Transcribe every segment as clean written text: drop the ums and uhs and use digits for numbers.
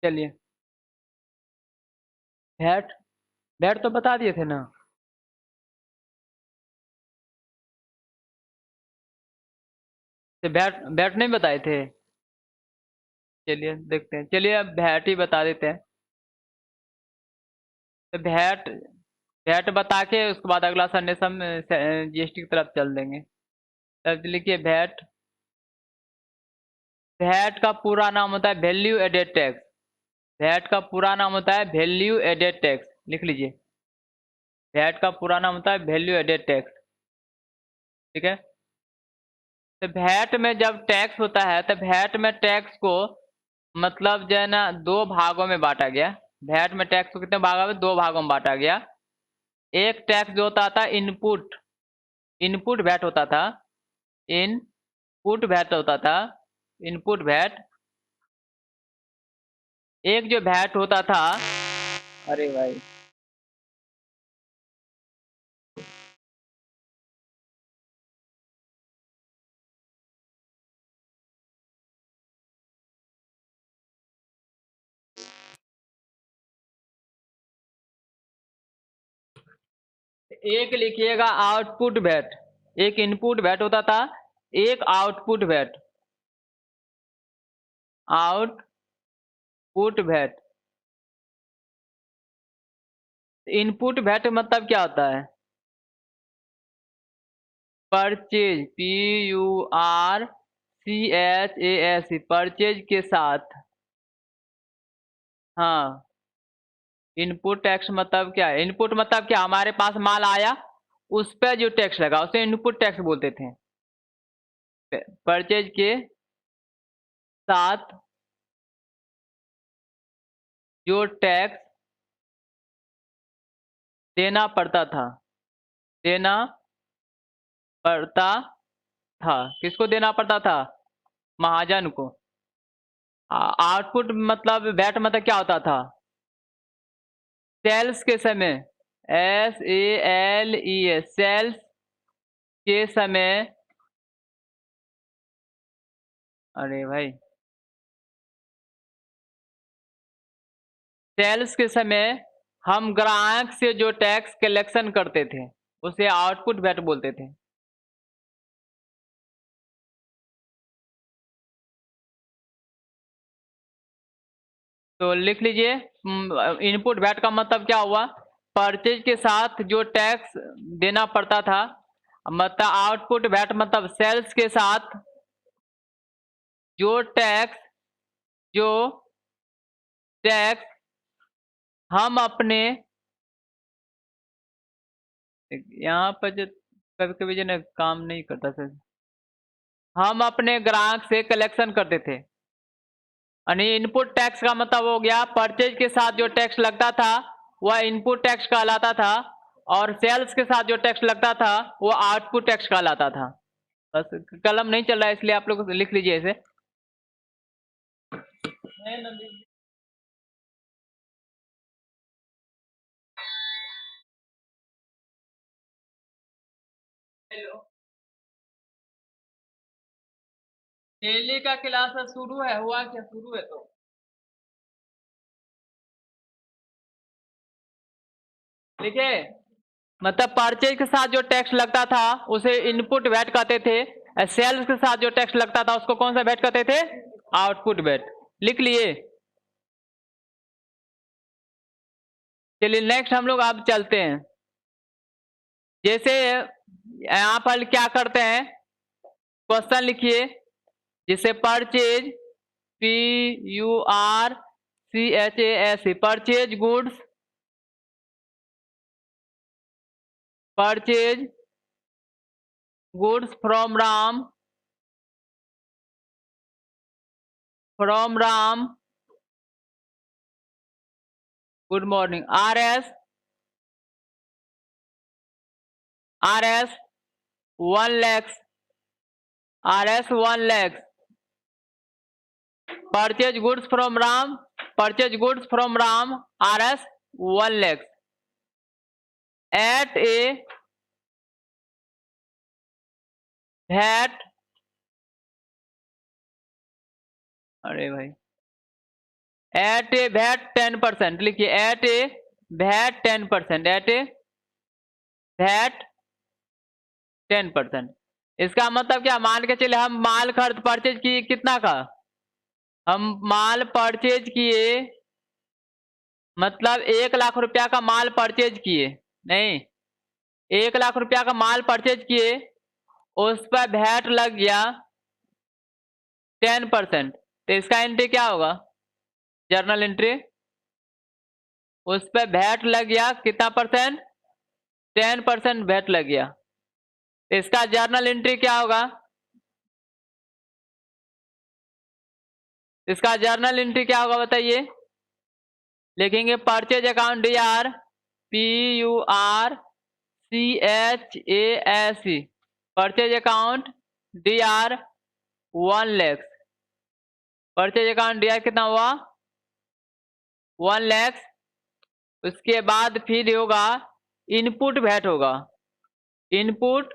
चलिए, भैट भैट तो बता दिए थे ना। तो भैट भैट नहीं बताए थे। चलिए देखते हैं, चलिए अब भैट ही बता देते हैं। तो भैट भैट बता के उसके बाद अगला संदेश हम जीएसटी की तरफ चल देंगे। तब लिखिए भैट। भैट का पूरा नाम होता है वैल्यू एडेड टैक्स। भैट का पूरा नाम होता है वैल्यू एडेड टैक्स, लिख लीजिए। भैट का पूरा नाम होता है वैल्यू एडेड टैक्स। ठीक है। तो भैट में जब टैक्स होता है तो भैट में टैक्स को मतलब जो है ना दो भागों में बांटा गया। भैट में टैक्स को कितने भागों में, दो भागों में बांटा गया। एक टैक्स जो होता था इनपुट, इनपुट वैट होता था। इनपुट वैट होता था, इनपुट वैट। एक जो वैट होता था, अरे भाई, एक लिखिएगा आउटपुट वैट। एक इनपुट वैट होता था, एक output VAT. Output VAT. Input VAT मतलब क्या होता है? परचेज, PURCHAS, परचेज के साथ। हाँ, इनपुट टैक्स मतलब क्या है? इनपुट मतलब क्या, हमारे पास माल आया, उस पर जो टैक्स लगा उसे इनपुट टैक्स बोलते थे। परचेज के साथ जो टैक्स देना पड़ता था, देना पड़ता था, किसको देना पड़ता था? महाजन को। आउटपुट मतलब वैट मतलब क्या होता था? सेल्स के समय, SALES, सेल्स के समय। अरे भाई, सेल्स के समय हम ग्राहक से जो टैक्स कलेक्शन करते थे उसे आउटपुट वैट बोलते थे। तो लिख लीजिए, इनपुट वैट का मतलब क्या हुआ? परचेज के साथ जो टैक्स देना पड़ता था। मतलब आउटपुट वैट मतलब सेल्स के साथ जो टैक्स, जो टैक्स हम अपने, यहाँ पर जो कभी कभी जो ना काम नहीं करता सर, हम अपने ग्राहक से कलेक्शन करते थे। यानी इनपुट टैक्स का मतलब हो गया परचेज के साथ जो टैक्स लगता था वह इनपुट टैक्स कहलाता था, और सेल्स के साथ जो टैक्स लगता था वो आउटपुट टैक्स कहलाता था। बस कलम नहीं चल रहा है इसलिए आप लोग लिख लीजिए इसे। डेली का क्लास शुरू है, हुआ क्या, शुरू है तो देखिए। मतलब परचेज के साथ जो टैक्स लगता था उसे इनपुट वैट कहते थे। सेल्स के साथ जो टैक्स लगता था उसको कौन सा वैट कहते थे? Output VAT. लिख लिए। चलिए नेक्स्ट हम लोग अब चलते हैं। जैसे यहाँ पर क्या करते हैं, क्वेश्चन लिखिए। जिसे purchase, PURCHAS, purchase goods, purchase goods from Ram, from Ram, good morning, RS 1 lakhs, RS 1 lakhs, purchase goods from Ram, purchase goods from Ram, RS 1 lakhs at a VAT, अरे भाई, एट ए वैट 10%, लिखिए eight a VAT 10%, eight a VAT 10%। इसका मतलब क्या, मान के चले हम माल खर्च परचेज किए कितना का, हम माल परचेज किए मतलब 1 लाख रुपया का माल परचेज किए, नहीं 1 लाख रुपया का माल परचेज किए, उस पर वैट लग गया 10%, तो इसका एंट्री क्या होगा, जर्नल एंट्री, उस पर वैट लग गया कितना परसेंट, 10% वैट लग गया, तो इसका जर्नल एंट्री क्या होगा, इसका जर्नल एंट्री क्या होगा बताइए, लिखेंगे purchase account D are PURCHAS, purchase account D R 1 lakh, purchase account D are कितना हुआ 1 लाख। उसके बाद फिर होगा इनपुट वैट होगा, इनपुट,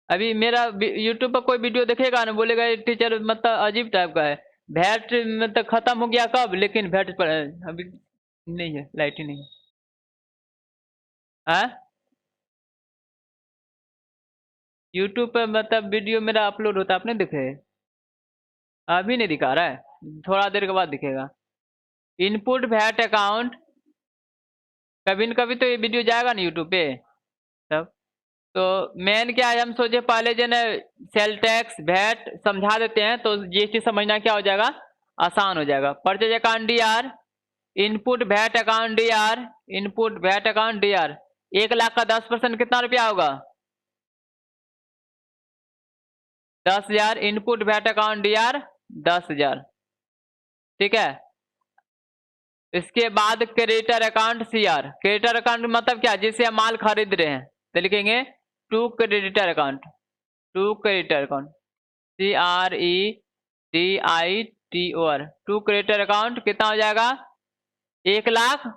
अभी मेरा यूट्यूब पर कोई वीडियो देखेगा ना बोलेगा ये टीचर मतलब अजीब टाइप का है, वैट मतलब खत्म हो गया कब, लेकिन वैट पर अभी नहीं है, लाइट ही नहीं है। यूट्यूब पे मतलब वीडियो मेरा अपलोड होता है, आपने देखे, अभी नहीं दिखा रहा है, थोड़ा देर के बाद दिखेगा। इनपुट वैट अकाउंट, कभी न कभी तो ये वीडियो जाएगा ना यूट्यूब पे तब। तो मेन क्या है, हम सोचे पहले जो है सेल टैक्स वैट समझा देते हैं तो जीएसटी समझना क्या हो जाएगा, आसान हो जाएगा। Purchase account D R, input VAT account D R, input VAT account D R, 1 lakh का 10% कितना रुपया होगा, 10,000, input VAT account D R 10,000, ठीक है। इसके बाद creditor account CR, creditor account मतलब क्या, जिससे हम माल खरीद रहे हैं, तो लिखेंगे to creditor account, to creditor account, CREDITOR, to creditor account कितना हो जाएगा, 1 लाख,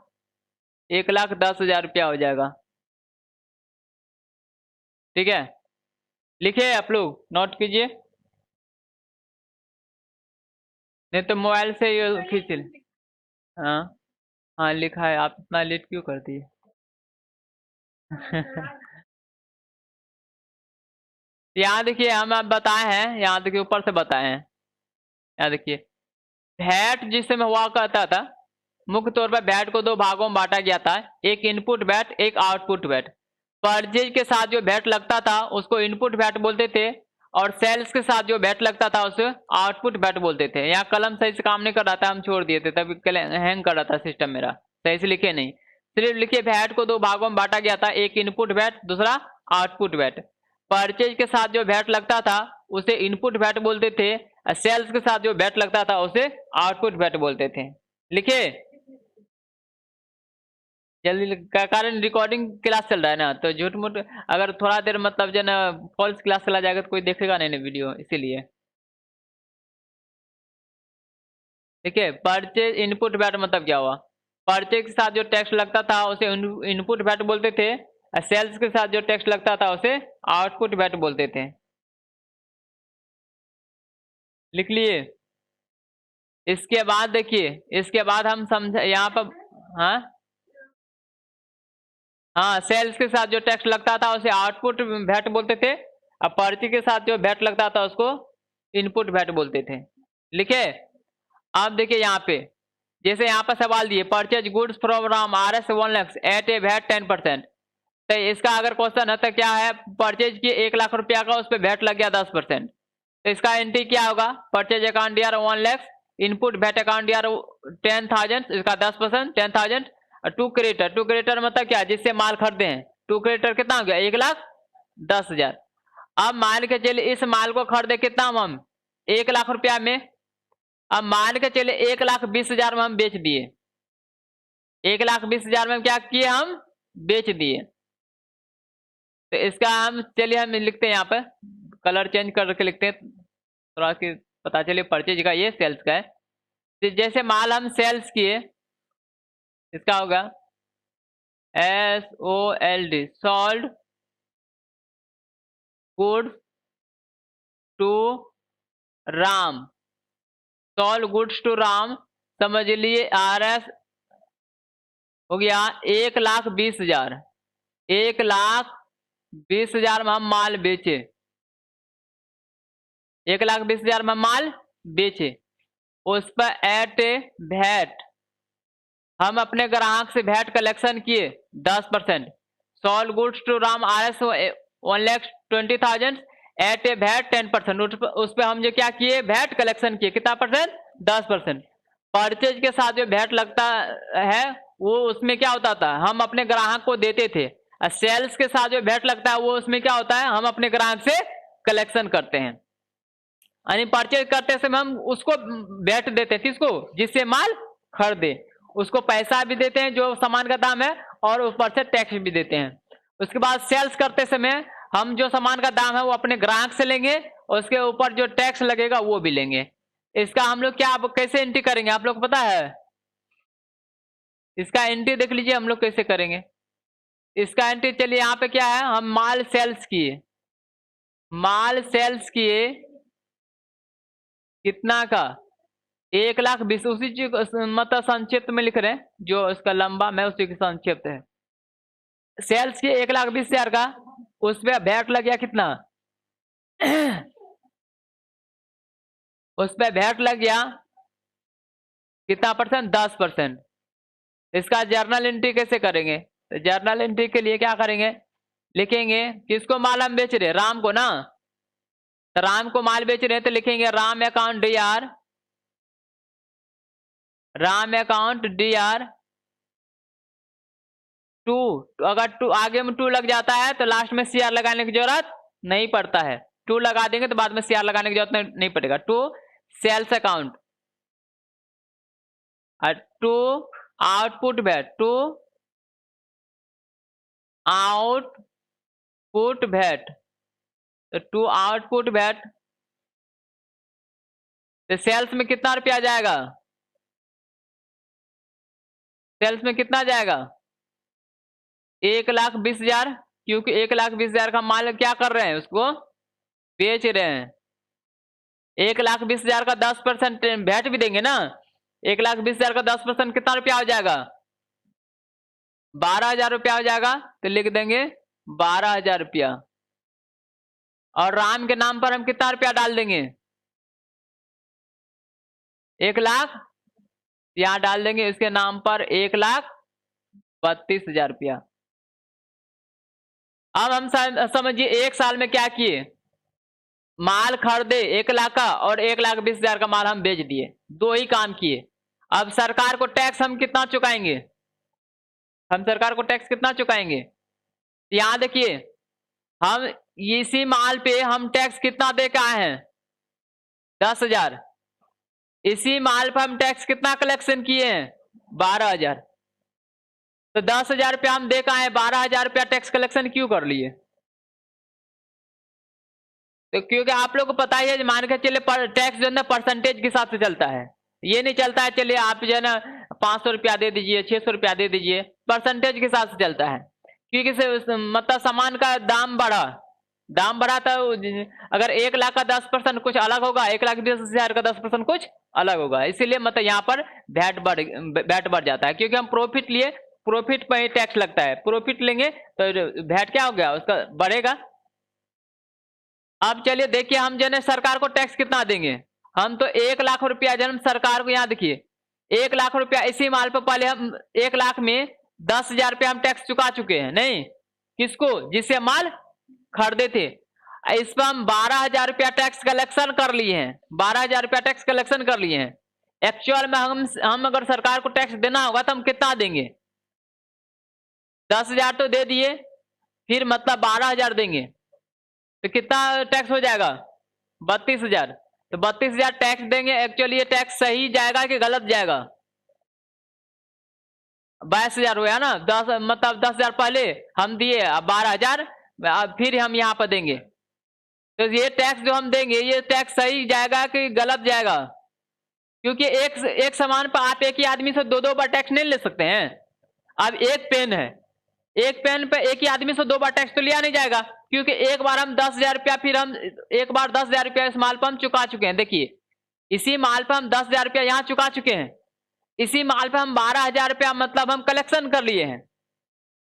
1,10,000 रुपया हो जाएगा, ठीक है। लिखे आप लोग, नोट कीजिए, नहीं तो मोबाइल से ये खींच। हाँ हाँ लिखा है, आप इतना लेट क्यों करती है। यहाँ देखिए हम आप बताए हैं, यहाँ देखिए ऊपर से बताए हैं, यहाँ देखिए वैट जिस समय हुआ करता था, मुख्य तौर पर वैट को 2 भागों में बांटा गया था, एक इनपुट वैट एक आउटपुट वैट। परचेज के साथ जो वैट लगता था उसको इनपुट वैट बोलते थे, और सेल्स के साथ जो वैट लगता था उसे आउटपुट वैट बोलते थे। यहाँ कलम सही से काम नहीं कर रहा था, हम छोड़ दिए थे, तभी हैंग कर रहा था सिस्टम मेरा, सही से लिखे नहीं, सिर्फ लिखिए वैट को 2 भागों में बांटा गया था, एक इनपुट वैट दूसरा आउटपुट वैट। परचेज के साथ जो वैट लगता था उसे इनपुट वैट बोलते थे, सेल्स के साथ जो वैट लगता था उसे आउटपुट वैट बोलते थे। लिखे जल्दी का कारण रिकॉर्डिंग क्लास चल रहा है ना, तो झूठ मूठ अगर थोड़ा देर मतलब जो ना फॉल्स क्लास चला जाएगा तो कोई देखेगा नहीं ना वीडियो, इसीलिए। ठीक है, परचेज इनपुट वैट मतलब क्या हुआ, परचेज के साथ जो टैक्स लगता था उसे इनपुट वैट बोलते थे, सेल्स के साथ जो टैक्स लगता था उसे आउटपुट वैट बोलते थे। लिख लिए। इसके बाद देखिए, इसके बाद हम समझ यहाँ पर, हाँ हाँ, सेल्स के साथ जो टैक्स लगता था उसे आउटपुट वैट बोलते थे, और पर्ची के साथ जो वैट लगता था उसको इनपुट वैट बोलते थे। लिखे। अब देखिए यहाँ पे, जैसे यहाँ पर सवाल दिए purchase goods from RS 1 lakh at a VAT 10%, तो इसका अगर क्वेश्चन है तो क्या है, परचेज किए 1 लाख रुपया का, उस पर वैट लग गया 10%, तो इसका एंट्री क्या होगा, purchase account D R 1 lakh, input VAT account D R 10,000, इसका 10% 10,000, टू क्रेडिटर, टू क्रेडिटर मतलब क्या, जिससे माल खरीदे हैं, टू क्रेडिटर कितना हो गया 1,10,000। अब मान के चलिए इस माल को खरीदे कितना हम 1 लाख रुपया में, अब मान के चले 1,20,000 में हम बेच दिए, 1,20,000 में क्या किए हम बेच दिए, तो इसका हम चलिए हम लिखते हैं यहाँ पर, कलर चेंज करके लिखते हैं थोड़ा कि पता चले परचेज का ये सेल्स का है। तो जैसे माल हम सेल्स किए, इसका होगा SOLD, sold goods to Ram, sold goods to Ram, समझ लिए RS हो गया 1,20,000। 1,20,000 में हम माल बेचे, 1,20,000 में माल बेचे। उस पर एट वैट हम अपने ग्राहक से वैट कलेक्शन किए 10%। Sold goods to Ram RS 1,20,000 at a VAT 10%। उस पर हम जो क्या किए, वैट कलेक्शन किए, कितना परसेंट, 10%। परचेज के साथ जो वैट लगता है वो उसमें क्या होता था, हम अपने ग्राहक को देते थे। और सेल्स के साथ जो वैट लगता है वो उसमें क्या होता है, हम अपने ग्राहक से कलेक्शन करते हैं। यानी परचेज करते समय हम उसको वैट देते हैं, किसको, जिससे माल खरीदे, उसको पैसा भी देते हैं जो सामान का दाम है, और ऊपर से टैक्स भी देते हैं। उसके बाद सेल्स करते समय हम जो सामान का दाम है वो अपने ग्राहक से लेंगे, और उसके ऊपर जो टैक्स लगेगा वो भी लेंगे। इसका हम लोग क्या कैसे एंट्री करेंगे, आप लोग को पता है? इसका एंट्री देख लीजिए हम लोग कैसे करेंगे। इसका एंट्री, चलिए यहाँ पे क्या है, हम माल सेल्स किए, माल सेल्स किए कितना का, 1,20,000। उसी चीज मतलब संक्षिप्त में लिख रहे हैं, जो इसका लंबा में उसी की संक्षिप्त है। सेल्स की 1,20,000 का, उस पर वैट लग गया कितना उस पर वैट लग गया कितना परसेंट, 10%। इसका जर्नल एंट्री कैसे करेंगे, तो जर्नल एंट्री के लिए क्या करेंगे, लिखेंगे किसको माल हम बेच रहे, राम को ना, तो राम को माल बेच रहे हैं तो लिखेंगे Ram account DR, Ram account DR 2। अगर 2 आगे में 2 लग जाता है तो लास्ट में CR लगाने की जरूरत नहीं पड़ता है। 2 लगा देंगे तो बाद में CR लगाने की जरूरत नहीं पड़ेगा। 2 सेल्स अकाउंट, और 2 आउटपुट वैट, 2 आउटपुट वैट, तो 2 आउटपुट वैट, तो सेल्स में कितना रुपया जाएगा, सेल्स में कितना जाएगा, 1,20,000, क्योंकि 1,20,000 का माल क्या कर रहे हैं, उसको बेच रहे हैं। 1,20,000 का 10% वैट भी देंगे ना, 1,20,000 का 10% कितना रुपया हो जाएगा, 12,000 रुपया हो जाएगा। तो लिख देंगे 12,000 रुपया, और राम के नाम पर हम कितना रुपया डाल देंगे, 1,00,000 यहाँ डाल देंगे, इसके नाम पर 1,32,000 रुपया। अब हम समझिए 1 साल में क्या किए, माल खरीदे 1,00,000 का, और 1,20,000 का माल हम बेच दिए, 2 ही काम किए। अब सरकार को टैक्स हम कितना चुकाएंगे, हम सरकार को टैक्स कितना चुकाएंगे, यहाँ देखिए हम इसी माल पे हम टैक्स कितना दे के आए हैं, 10,000। इसी माल पर हम टैक्स कितना कलेक्शन किए हैं, 12,000। तो 10,000 रुपया हम दे के आए, 12,000 रुपया टैक्स कलेक्शन क्यों कर लिए, तो क्योंकि आप लोग को पता ही है, मान के चलिए टैक्स जो है ना परसेंटेज के हिसाब से चलता है। ये नहीं चलता है चलिए आप जो है ना 500 रुपया दे दीजिए, 600 रुपया दे दीजिए, परसेंटेज के हिसाब से चलता है। क्योंकि मतलब सामान का दाम बढ़ा, दाम बढ़ा तो अगर 1,00,000 का 10% कुछ अलग होगा, 1,20,000 का 10% कुछ अलग होगा। इसीलिए मतलब यहाँ पर वैट बढ़ जाता है, क्योंकि हम प्रॉफिट लिए, प्रॉफिट पर ही टैक्स लगता है, प्रॉफिट लेंगे तो वैट क्या हो गया, उसका बढ़ेगा। अब चलिए देखिए हम जो है सरकार को टैक्स कितना देंगे, हम तो 1,00,000 रुपया जन्म सरकार को, यहाँ देखिए 1,00,000 रुपया इसी माल पर पहले हम 1,00,000 में 10,000 रुपया हम टैक्स चुका चुके हैं, नहीं किसको, जिससे माल खरीदे थे। इस पर हम 12,000 रुपया टैक्स कलेक्शन कर लिए हैं, 12,000 रुपया टैक्स कलेक्शन कर लिए हैं। एक्चुअल में हम अगर सरकार को टैक्स देना होगा तो हम कितना देंगे, 10,000 तो दे दिए, फिर मतलब 12,000 देंगे, तो कितना टैक्स हो जाएगा, 32,000। तो 32,000 टैक्स देंगे। एक्चुअली ये टैक्स सही जाएगा कि गलत जाएगा, 22,000 हुआ ना, 10 मतलब 10,000 पहले हम दिए, अब 12,000 फिर हम यहाँ पर देंगे। तो ये टैक्स जो हम देंगे ये टैक्स सही जाएगा कि गलत जाएगा, क्योंकि एक सामान पर आप एक ही आदमी से 2 बार टैक्स नहीं ले सकते हैं। अब एक पेन है, एक पेन पे एक ही आदमी से 2 बार टैक्स तो लिया नहीं जाएगा, क्योंकि एक बार हम 10,000 रुपया, फिर हम एक बार 10,000 रुपया इस माल पर हम चुका चुके हैं। देखिए इसी माल पे हम 10,000 रुपया यहाँ चुका चुके हैं, इसी माल पे हम 12,000 रुपया मतलब हम कलेक्शन कर लिए हैं।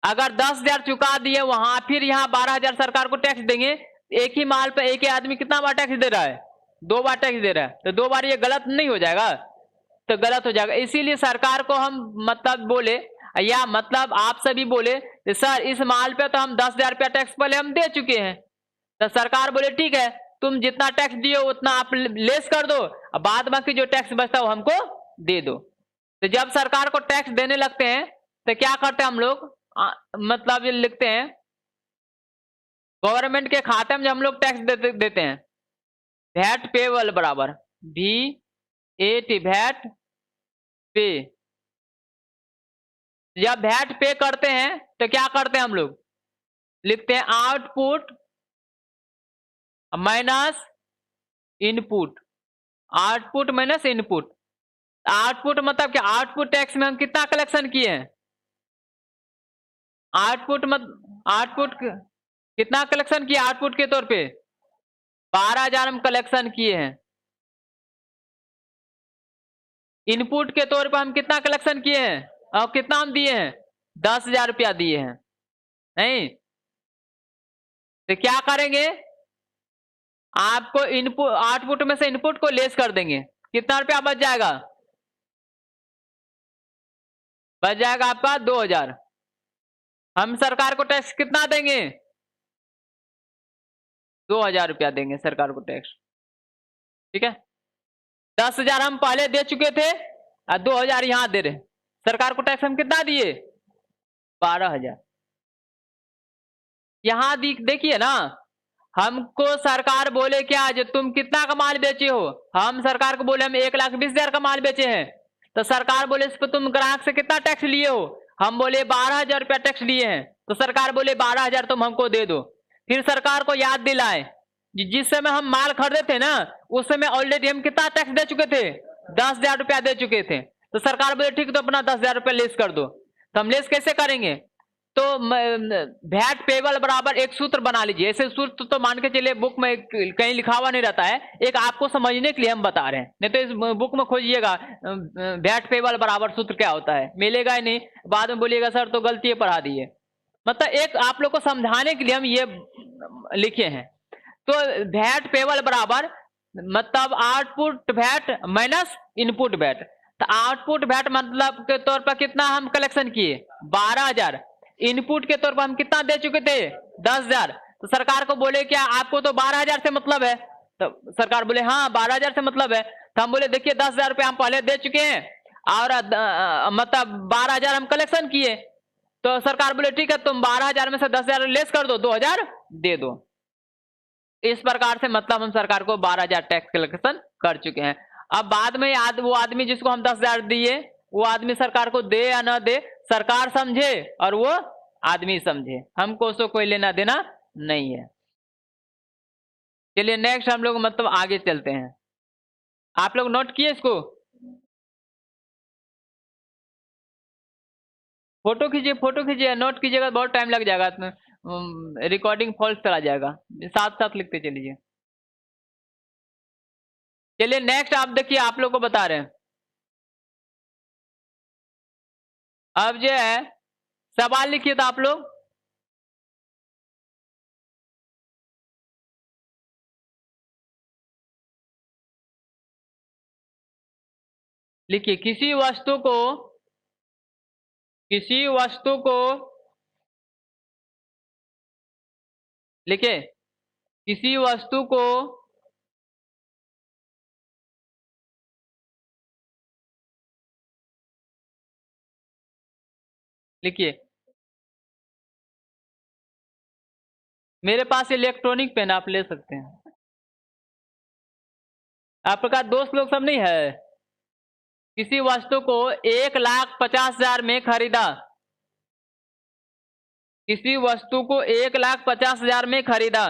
अगर 10,000 चुका दिए वहां, फिर यहाँ 12,000 सरकार को टैक्स देंगे, एक ही माल पे एक ही आदमी कितना बार टैक्स दे रहा है? 2 बार टैक्स दे रहा है, तो 2 बार ये गलत नहीं हो जाएगा? तो गलत हो जाएगा। इसीलिए सरकार को हम मतलब बोले, या मतलब आप सभी बोले कि सर इस माल पे तो हम 10,000 रुपया टैक्स पहले हम दे चुके हैं। तो सरकार बोले ठीक है, तुम जितना टैक्स दिए उतना आप लेस कर दो, बाद बाकी जो टैक्स बचता है वो हमको दे दो। तो जब सरकार को टैक्स देने लगते हैं तो क्या करते हैं हम लोग, मतलब ये लिखते हैं गवर्नमेंट के खाते में जब हम लोग टैक्स देते हैं, वैट पेबल बराबर VAT वैट पे। जब वैट पे करते हैं तो क्या करते हैं हम लोग, लिखते हैं output minus input, output minus input. Output मतलब क्या, आउटपुट टैक्स में हम कितना कलेक्शन किए हैं, आउटपुट कितना कलेक्शन किया आउटपुट के तौर पे, 12,000 हम कलेक्शन किए हैं। इनपुट के तौर पर हम कितना कलेक्शन किए हैं और कितना हम दिए हैं, 10,000 रुपया दिए हैं। नहीं तो क्या करेंगे, आपको इनपुट आउटपुट में से इनपुट को लेस कर देंगे, कितना रुपया बच जाएगा, बच जाएगा आपका 2,000। हम सरकार को टैक्स कितना देंगे, 2,000 रुपया देंगे सरकार को टैक्स। ठीक है, 10,000 हम पहले दे चुके थे और 2,000 यहां दे रहे। सरकार को टैक्स हम कितना दिए, 12,000। यहां देखिए ना, हमको सरकार बोले क्या, जो तुम कितना का माल बेचे हो, हम सरकार को बोले हम 1,20,000 का माल बेचे हैं। तो सरकार बोले इस पर तुम ग्राहक से कितना टैक्स लिए हो, हम बोले 12,000 रुपया टैक्स लिए हैं। तो सरकार बोले 12,000 तुम हमको दे दो। फिर सरकार को याद दिलाए जिस समय हम माल खरीदे थे ना, उस समय ऑलरेडी हम कितना टैक्स दे चुके थे, 10,000 रुपया दे चुके थे। तो सरकार बोले ठीक तो अपना 10,000 रुपया लेस कर दो। तो हम लेस कैसे करेंगे, तो वैट पेबल बराबर एक सूत्र बना लीजिए। ऐसे सूत्र तो मान के चलिए बुक में कहीं लिखा हुआ नहीं रहता है, एक आपको समझने के लिए हम बता रहे हैं, नहीं तो इस बुक में खोजिएगा वैट पेबल बराबर सूत्र क्या होता है, मिलेगा ही नहीं, बाद में बोलिएगा सर तो गलती पढ़ा दिए। मतलब एक आप लोग को समझाने के लिए हम ये लिखे हैं। तो वैट पेबल बराबर मतलब output VAT minus input VAT. तो आउटपुट वैट मतलब के तौर पर कितना हम कलेक्शन किए, 12,000। इनपुट के तौर पर हम कितना दे चुके थे, 10,000। तो सरकार को बोले क्या आपको तो 12,000 से मतलब है, तो सरकार बोले हाँ 12,000 से मतलब है। तो हम बोले देखिए 10,000 रुपये हम पहले दे चुके हैं और मतलब 12,000 हम कलेक्शन किए। तो सरकार बोले ठीक है तुम 12,000 में से 10,000 लेस कर दो, 2,000 दे दो। इस प्रकार से मतलब हम सरकार को 12,000 टैक्स कलेक्शन कर चुके हैं। अब बाद में वो आदमी जिसको हम 10,000 दिए, वो आदमी सरकार को दे या ना दे, सरकार समझे और वो आदमी समझे, हमको उसको कोई लेना देना नहीं है। चलिए नेक्स्ट हम लोग मतलब आगे चलते हैं। आप लोग नोट किए इसको, फोटो खींचिए नोट कीजिएगा, बहुत टाइम लग जाएगा इसमें, रिकॉर्डिंग फॉल्स चला जाएगा, साथ साथ लिखते चलिए। चलिए नेक्स्ट आप देखिए, आप लोग को बता रहे हैं। अब जो है सवाल लिखिए तो आप लोग, लिखिए किसी वस्तु को लिखिए, किसी वस्तु को लिखिए, मेरे पास इलेक्ट्रॉनिक पेन आप ले सकते हैं। आपका दोस्त लोग सब नहीं है। किसी वस्तु को 1,50,000 में खरीदा, किसी वस्तु को 1,50,000 में खरीदा।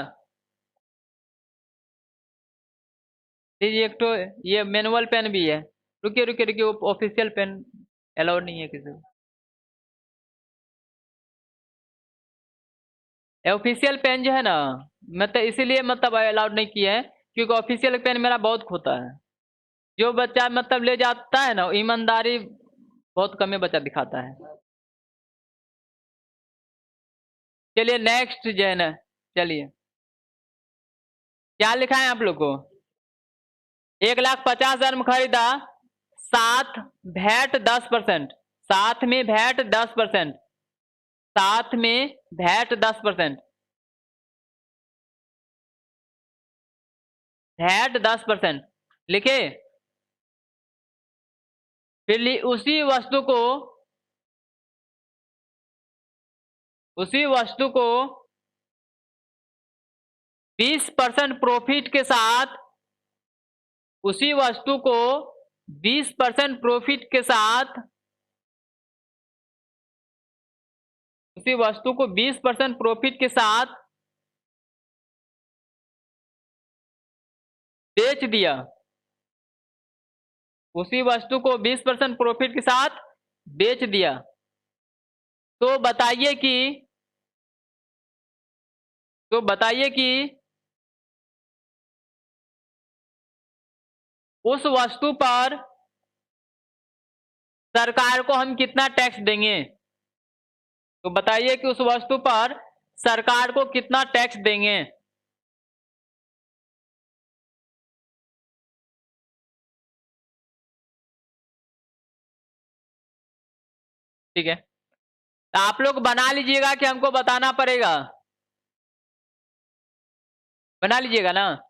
एक तो ये मैनुअल पेन भी है, रुकिए रुकिए रुकिए, ऑफिशियल पेन अलाउड नहीं है किसी को। ऑफिशियल पेन जो है ना, मतलब इसीलिए मतलब अलाउड नहीं किया है क्योंकि ऑफिशियल पेन मेरा बहुत खोता है। जो बच्चा मतलब ले जाता है ना, ईमानदारी बहुत कम ही बच्चा दिखाता है। चलिए नेक्स्ट जो है ना, चलिए क्या लिखा है आप लोग को? 1,50,000 में खरीदा, साथ भैट 10%, साथ में भैट 10%, साथ में भैट 10%, भैट 10% लिखे। फिर उसी वस्तु को 20% प्रॉफिट के साथ, उसी वस्तु को 20% प्रॉफिट के साथ, उसी वस्तु को 20% प्रॉफिट के साथ बेच दिया, उसी वस्तु को 20% प्रॉफिट के साथ बेच दिया। तो बताइए कि उस वस्तु पर सरकार को हम कितना टैक्स देंगे? तो बताइए कि उस वस्तु पर सरकार को कितना टैक्स देंगे? ठीक है, तो आप लोग बना लीजिएगा कि हमको बताना पड़ेगा? बना लीजिएगा ना?